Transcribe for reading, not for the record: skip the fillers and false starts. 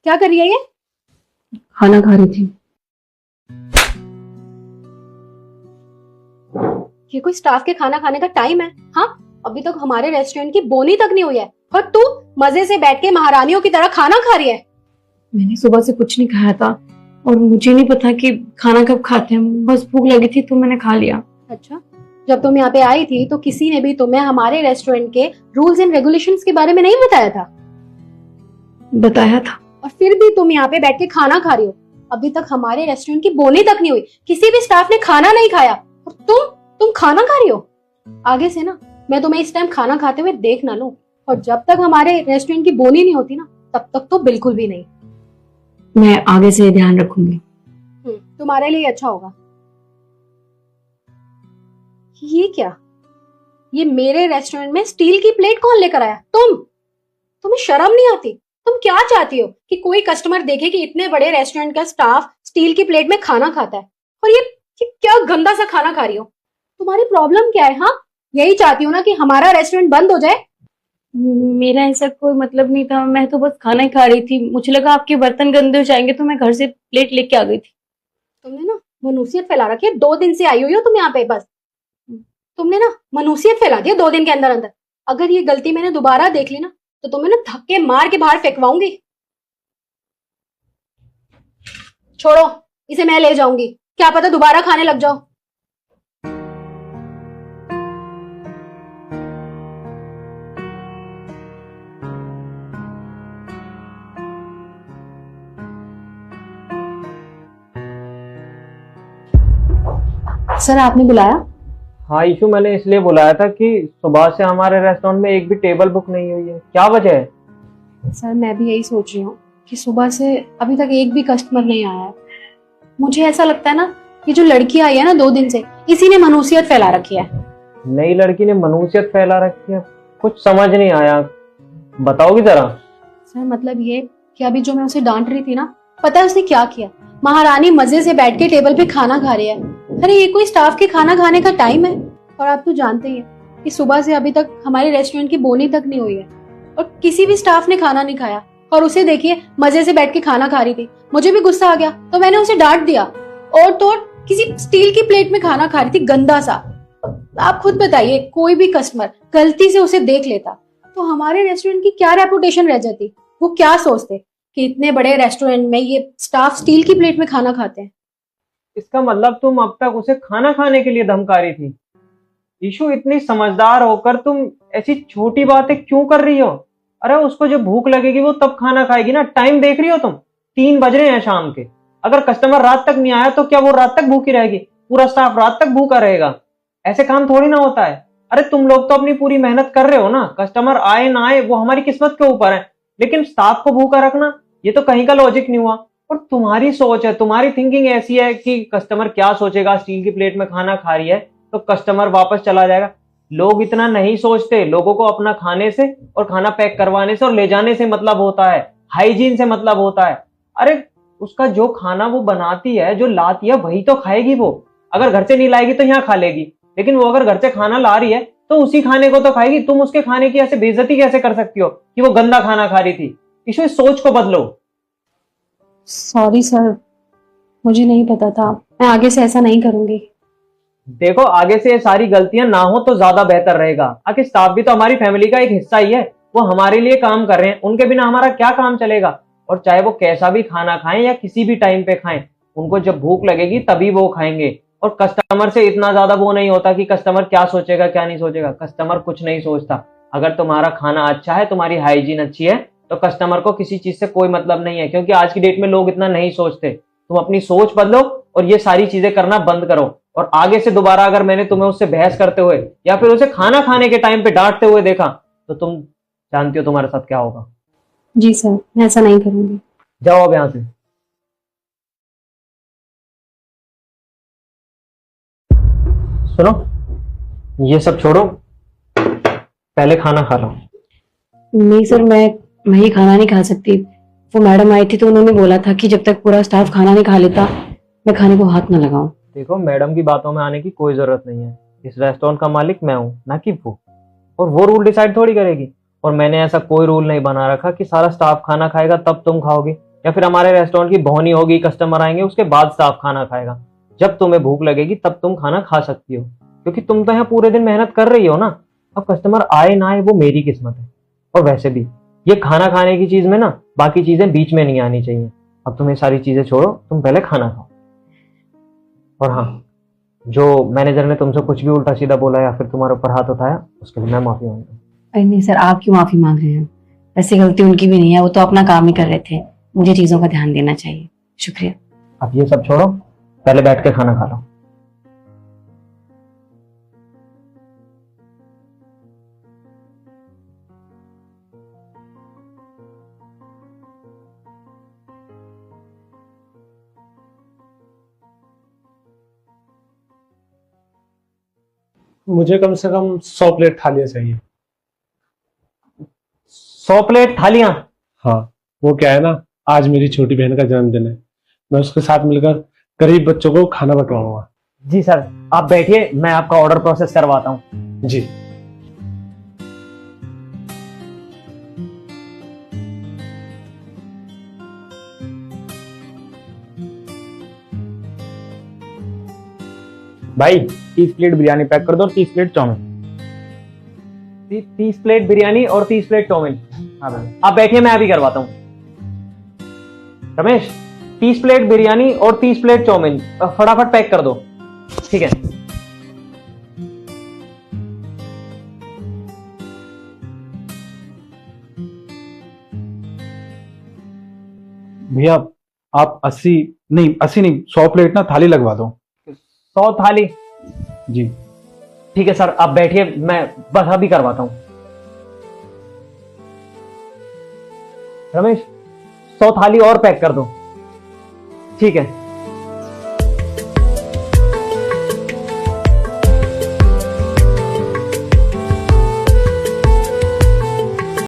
क्या कर रही है ये? खाना खा रही थी। ये कोई स्टाफ के खाना खाने का टाइम है? हाँ, अभी तक हमारे रेस्टोरेंट की बोनी तक नहीं हुई है और तू मजे से बैठ के महारानियों की तरह खाना खा रही है। मैंने सुबह से कुछ नहीं खाया था और मुझे नहीं पता कि खाना कब खाते हैं, बस भूख लगी थी तो मैंने खा लिया। अच्छा, जब तुम यहाँ पे आई थी तो किसी ने भी तुम्हें हमारे रेस्टोरेंट के रूल्स एंड रेगुलेशंस के बारे में नहीं बताया था? बताया था। और फिर भी तुम यहाँ पे बैठ के खाना खा रही हो। अभी तक हमारे रेस्टोरेंट की बोनी तक नहीं हुई, किसी भी स्टाफ ने खाना नहीं खाया और तुम खाना खा रही हो। आगे से ना मैं तुम्हें इस टाइम खाना खाते हुए देख ना लूं, और जब तक हमारे रेस्टोरेंट की बोनी नहीं होती ना तब तक तो बिल्कुल भी नहीं। मैं आगे से ध्यान रखूंगी। तुम्हारे लिए अच्छा होगा। ये क्या? ये मेरे रेस्टोरेंट में स्टील की प्लेट कौन लेकर आया? तुम्हें शर्म नहीं आती? तुम क्या चाहती हो कि कोई कस्टमर देखे कि इतने बड़े रेस्टोरेंट का स्टाफ स्टील की प्लेट में खाना खाता है? और ये क्या गंदा सा खाना खा रही हो? तुम्हारी प्रॉब्लम क्या है? हाँ, यही चाहती हो ना कि हमारा रेस्टोरेंट बंद हो जाए? मेरा ऐसा कोई मतलब नहीं था, मैं तो बस खाना ही खा रही थी। मुझे लगा आपके बर्तन गंदे हो जाएंगे तो मैं घर से प्लेट लेके आ गई थी। तुमने ना मनुसियत फैला रखी है। 2 दिन से आई हुई हो तुम यहाँ पे, बस तुमने ना मनुसियत फैला दी है 2 दिन के अंदर अंदर। अगर ये गलती मैंने दोबारा देख ली ना तो तुम्हें ना धक्के मार के बाहर फेंकवाऊंगी। छोड़ो, इसे मैं ले जाऊंगी, क्या पता दोबारा खाने लग जाओ। सर, आपने बुलाया? हाँ ईशू, मैंने इसलिए बुलाया था कि सुबह से हमारे रेस्टोरेंट में एक भी टेबल बुक नहीं हुई है। क्या वजह है? सर, मैं भी यही सोच रही हूँ कि सुबह से अभी तक एक भी कस्टमर नहीं आया है। मुझे ऐसा लगता है ना कि जो लड़की आई है ना 2 दिन से, इसी ने मनुसियत फैला रखी है। नई लड़की ने मनुसियत फैला रखी है? कुछ समझ नहीं आया, बताओगी जरा। सर, मतलब ये कि अभी जो मैं उसे डांट रही थी ना, पता है उसने क्या किया? महारानी मजे से बैठ के टेबल पे खाना खा रही है। अरे ये कोई स्टाफ के खाना खाने का टाइम है? और आप तो जानते ही हैं कि सुबह से अभी तक हमारे रेस्टोरेंट की बोनी तक नहीं हुई है और किसी भी स्टाफ ने खाना नहीं खाया। और उसे देखिए, मजे से बैठ के खाना खा रही थी। मुझे भी गुस्सा आ गया तो मैंने उसे डांट दिया। और तो और किसी स्टील की प्लेट में खाना खा रही थी, गंदा सा। आप खुद बताइए, कोई भी कस्टमर गलती से उसे देख लेता तो हमारे रेस्टोरेंट की क्या रेपुटेशन रह जाती? वो क्या सोचते कि इतने बड़े रेस्टोरेंट में ये स्टाफ स्टील की प्लेट में खाना खाते हैं। इसका मतलब तुम अब तक उसे खाना खाने के लिए धमका रही थी। ईशू, इतनी समझदार होकर तुम ऐसी छोटी बातें क्यों कर रही हो? अरे उसको जब भूख लगेगी वो तब खाना खाएगी ना। टाइम देख रही हो तुम? 3 बज रहे हैं शाम के। अगर कस्टमर रात तक नहीं आया तो क्या वो रात तक भूखी रहेगी? पूरा स्टाफ रात तक भूखा रहेगा? ऐसे काम थोड़ी ना होता है। अरे तुम लोग तो अपनी पूरी मेहनत कर रहे हो ना, कस्टमर आए ना आए वो हमारी किस्मत के ऊपर है, लेकिन स्टाफ को भूखा रखना ये तो कहीं का लॉजिक नहीं हुआ। और तुम्हारी सोच है, तुम्हारी थिंकिंग ऐसी है कि कस्टमर क्या सोचेगा, स्टील की प्लेट में खाना खा रही है तो कस्टमर वापस चला जाएगा। लोग इतना नहीं सोचते। लोगों को अपना खाने से और खाना पैक करवाने से और ले जाने से मतलब होता है, हाइजीन से मतलब होता है। अरे उसका जो खाना वो बनाती है, जो लाती है, वही तो खाएगी वो। अगर घर से नहीं लाएगी तो यहाँ खा लेगी, लेकिन वो अगर घर से खाना ला रही है तो उसी खाने को तो खाएगी। तुम उसके खाने की ऐसे बेइज्जती कैसे कर सकती हो कि वो गंदा खाना खा रही थी? इस सोच को बदलो। सॉरी सर, मुझे नहीं पता था। मैं आगे से ऐसा नहीं करूंगी। देखो, आगे से ये सारी गलतियां ना हो तो ज्यादा बेहतर रहेगा। आखिर स्टाफ भी तो हमारी फैमिली का एक हिस्सा ही है। वो हमारे लिए काम कर रहे हैं, उनके बिना हमारा क्या काम चलेगा? और चाहे वो कैसा भी खाना खाएं या किसी भी टाइम पे खाएं, उनको जब भूख लगेगी तभी वो खाएंगे। और कस्टमर से इतना ज्यादा वो नहीं होता कि कस्टमर क्या सोचेगा क्या नहीं सोचेगा। कस्टमर कुछ नहीं सोचता। अगर तुम्हारा खाना अच्छा है, तुम्हारी हाइजीन अच्छी है, तो कस्टमर को किसी चीज से कोई मतलब नहीं है, क्योंकि आज की डेट में लोग इतना नहीं सोचते। तुम अपनी सोच बदलो और ये सारी चीजें करना बंद करो। और आगे से दोबारा अगर मैंने तुम्हें उससे बहस करते हुए या फिर उसे खाना खाने के टाइम पे डांटते हुए देखा तो तुम जानती हो तुम्हारे साथ क्या होगा। जी सर, मैं ऐसा नहीं करूंगी। जाओ अब यहां से। सुनो, ये सब छोड़ो, पहले खाना खा लो। नहीं सर, मैं ही खाना नहीं खा सकती। वो मैडम आई थी तो उन्होंने बोला था कि जब तक पूरा स्टाफ खाना नहीं खा लेता मैं खाने को हाथ ना लगाऊं। देखो, मैडम की बातों में आने की कोई जरूरत नहीं है। इस रेस्टोरेंट का मालिक मैं हूं, ना कि वो। और वो रूल डिसाइड थोड़ी करेगी। और मैंने ऐसा कोई रूल नहीं बना रखा कि सारा स्टाफ खाना खाएगा तब तुम खाओगे, या फिर हमारे रेस्टोरेंट की भौनी होगी, कस्टमर आएंगे, उसके बाद स्टाफ खाना खाएगा। जब तुम्हें भूख लगेगी तब तुम खाना खा सकती हो, क्योंकि तुम तो यहाँ पूरे दिन मेहनत कर रही हो ना। अब कस्टमर आए ना आए वो मेरी किस्मत है। और वैसे भी ये खाना खाने की चीज में ना बाकी चीजें बीच में नहीं आनी चाहिए। अब तुम ये सारी चीजें छोड़ो, तुम पहले खाना खाओ। और हाँ, जो मैनेजर ने तुमसे कुछ भी उल्टा सीधा बोला या फिर तुम्हारे ऊपर हाथ उठाया, उसके लिए मैं माफी मांगता हूँ। अरे नहीं सर, आप क्यों माफी मांग रहे हैं? वैसे गलती उनकी भी नहीं है, वो तो अपना काम ही कर रहे थे। मुझे चीजों का ध्यान देना चाहिए। शुक्रिया। अब ये सब छोड़ो, पहले बैठ के खाना खा लो। मुझे कम से कम 100 प्लेट थालियां चाहिए। 100 प्लेट थालियां? हाँ, वो क्या है ना, आज मेरी छोटी बहन का जन्मदिन है। मैं उसके साथ मिलकर गरीब बच्चों को खाना बंटवाऊंगा। जी सर, आप बैठिए, मैं आपका ऑर्डर प्रोसेस करवाता हूँ। जी। भाई 30 प्लेट बिरयानी पैक कर दो और 30 प्लेट चाउमीन। 30 प्लेट बिरयानी और 30 प्लेट चाउमीन। हाँ भाई। आप बैठिए, मैं अभी करवाता हूँ। रमेश, 30 प्लेट बिरयानी और 30 प्लेट चाउमीन फटाफट पैक कर दो। ठीक है। भैया आप 80 नहीं 100 प्लेट ना थाली लगवा दो। 100 थाली? जी। ठीक है सर, आप बैठिए, मैं बस अभी करवाता हूँ। रमेश, 100 थाली और पैक कर दो। ठीक है।